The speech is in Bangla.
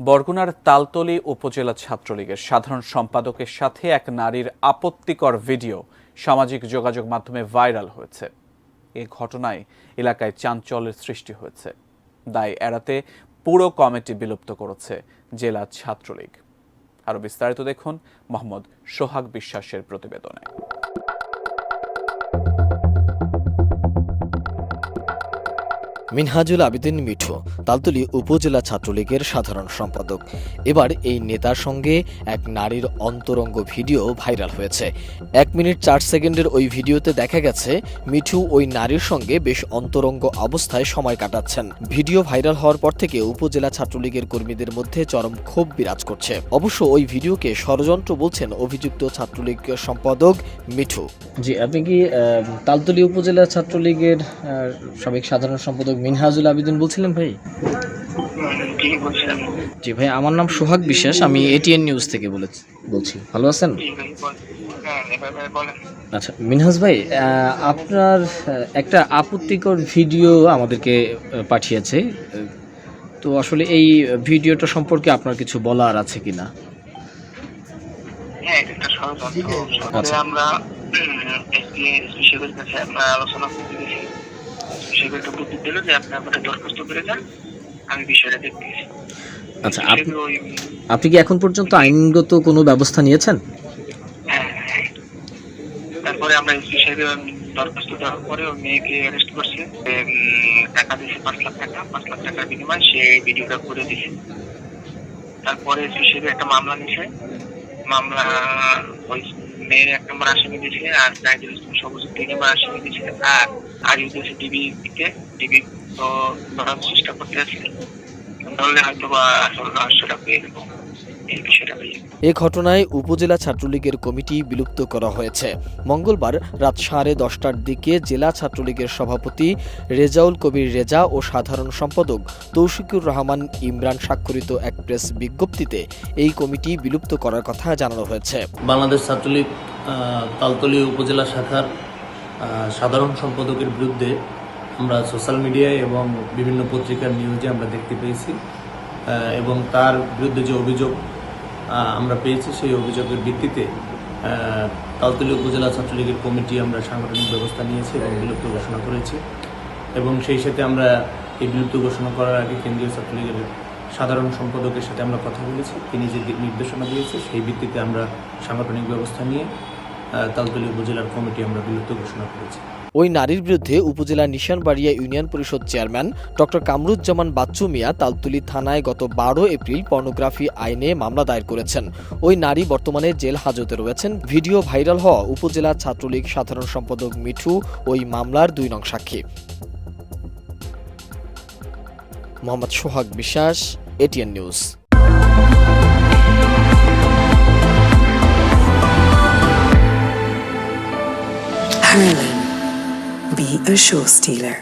বরগুনার তালতলী উপজেলা ছাত্রলীগের সাধারণ সম্পাদকের সাথে এক নারীর আপত্তিকর ভিডিও সামাজিক যোগাযোগ মাধ্যমে ভাইরাল হয়েছে। এই ঘটনায় এলাকায় চাঞ্চল্যের সৃষ্টি হয়েছে। দায় এড়াতে পুরো কমিটি বিলুপ্ত করেছে জেলা ছাত্রলীগ। আরো বিস্তারিত দেখুন মোহাম্মদ সোহাগ বিশ্বাসের প্রতিবেদনে। মিনহাজুল আবেদিন মিঠু তালতলী উপজেলা ছাত্রলীগের সাধারণ সম্পাদক। এবার এই নেতার সঙ্গে এক নারীর অন্তরঙ্গ ভিডিও ভাইরাল হয়েছে। 1 মিনিট 4 সেকেন্ডের ওই ভিডিওতে দেখা গেছে মিঠু ওই নারীর সঙ্গে বেশ অন্তরঙ্গ অবস্থায় সময় কাটাচ্ছেন। ভিডিও ভাইরাল হওয়ার পর থেকে উপজেলা ছাত্রলীগের কর্মীদের মধ্যে চরম ক্ষোভ বিরাজ করছে। অবশ্য ওই ভিডিওকে ষড়যন্ত্র বলছেন অভিযুক্ত ছাত্রলীগ সম্পাদক মিঠু। জি, আপনি কি তালতলী উপজেলা ছাত্রলীগের সাবেক সাধারণ সম্পাদক মিনহাজুল আবেদিন বলছিলেন ভাই? জি ভাই, আমার নাম সোহাগ বিশ্বাস, আমি এটিএন নিউজ থেকে বলছি। ভালো আছেন? আচ্ছা মিনহাজ ভাই, আপনার একটা আপত্তিকর ভিডিও আমাদেরকে পাঠিয়েছে, তো আসলে এই ভিডিওটা সম্পর্কে আপনার কিছু বলার আছে কিনা? হ্যাঁ, এটা ষড়যন্ত্র। আচ্ছা, আমরা হিসেবের কাছে আমরা আলোচনা করতে গেছি। হিসেবে একটা বুদ্ধি দিল যে আপনি আমাদের দরখাস্ত করে যান, আমি বিষয়টা দেখতেছি। আচ্ছা, আপনি কি এখন পর্যন্ত আইনগত কোনো ব্যবস্থা নিয়েছেন? তারপরে আমরা এসপি সাহেবের দরখাস্ত দেওয়ার পরে ওই মেয়েকে অ্যারেস্ট করছে। টাকা দিয়েছে 5 লাখ টাকা। 5 লাখ টাকার বিনিময়ে সে ভিডিওটা করে দিয়েছে। তারপরে এসপি সাহেব একটা মামলা নিয়েছে। মামলা ওই মেয়ের 1 নম্বর আসামি দিয়েছে, আর জাহিদুল ইসলাম সবুজ 2 নম্বর আসামি দিয়েছে, আর দিয়েছে ডিবি তো ধরার চেষ্টা করতে আছে। ধরলে হয়তো বা আসল রহস্যটা পেয়ে দেবো। এ ঘটনায় উপজেলা ছাত্রলীগের কমিটি বিলুপ্ত করা হয়েছে। মঙ্গলবার রাত 10:30টার দিকে জেলা ছাত্রলীগের সভাপতি রেজাউল কবির রেজা ও সাধারণ সম্পাদক তৌফিকুর রহমান ইমরান স্বাক্ষরিত এক প্রেস বিজ্ঞপ্তিতে এই কমিটি বিলুপ্ত করার কথা জানানো হয়েছে। বাংলাদেশ ছাত্রলীগ তালতলী উপজেলা শাখার সাধারণ সম্পাদকের বিরুদ্ধে আমরা সোশ্যাল মিডিয়ায় এবং বিভিন্ন পত্রিকার নিউজে আমরা দেখতে পেয়েছি, এবং তার বিরুদ্ধে যে অভিযোগ আমরা পেয়েছি সেই অভিযোগের ভিত্তিতে তালতলী উপজেলা ছাত্রলীগের কমিটি আমরা সাংগঠনিক ব্যবস্থা নিয়েছি এবং বিলুপ্ত ঘোষণা করেছি। এবং সেই সাথে আমরা এই বিলুপ্ত ঘোষণা করার আগে কেন্দ্রীয় ছাত্রলীগের সাধারণ সম্পাদকের সাথে আমরা কথা বলেছি। তিনি যে নির্দেশনা দিয়েছে সেই ভিত্তিতে আমরা সাংগঠনিক ব্যবস্থা নিয়ে তালতলী উপজেলার কমিটি আমরা বিলুপ্ত ঘোষণা করেছি। ওই নারীর বিরুদ্ধে উপজেলা নিশানবাড়িয়া ইউনিয়ন পরিষদ চেয়ারম্যান ডক্টর কামরুজ্জামান বাচ্চু মিয়া তালতলী থানায় গত 12 এপ্রিল পর্নোগ্রাফি আইনে মামলা দায়ের করেছেন। ওই নারী বর্তমানে জেল হাজতে রয়েছেন। ভিডিও ভাইরাল হওয়া উপজেলা ছাত্রলীগ সাধারণ সম্পাদক মিঠু ওই মামলার 2 নং সাক্ষী। মোহাম্মদ সোহাগ বিশ্বাস, ATN news. Harlan, be a show stealer.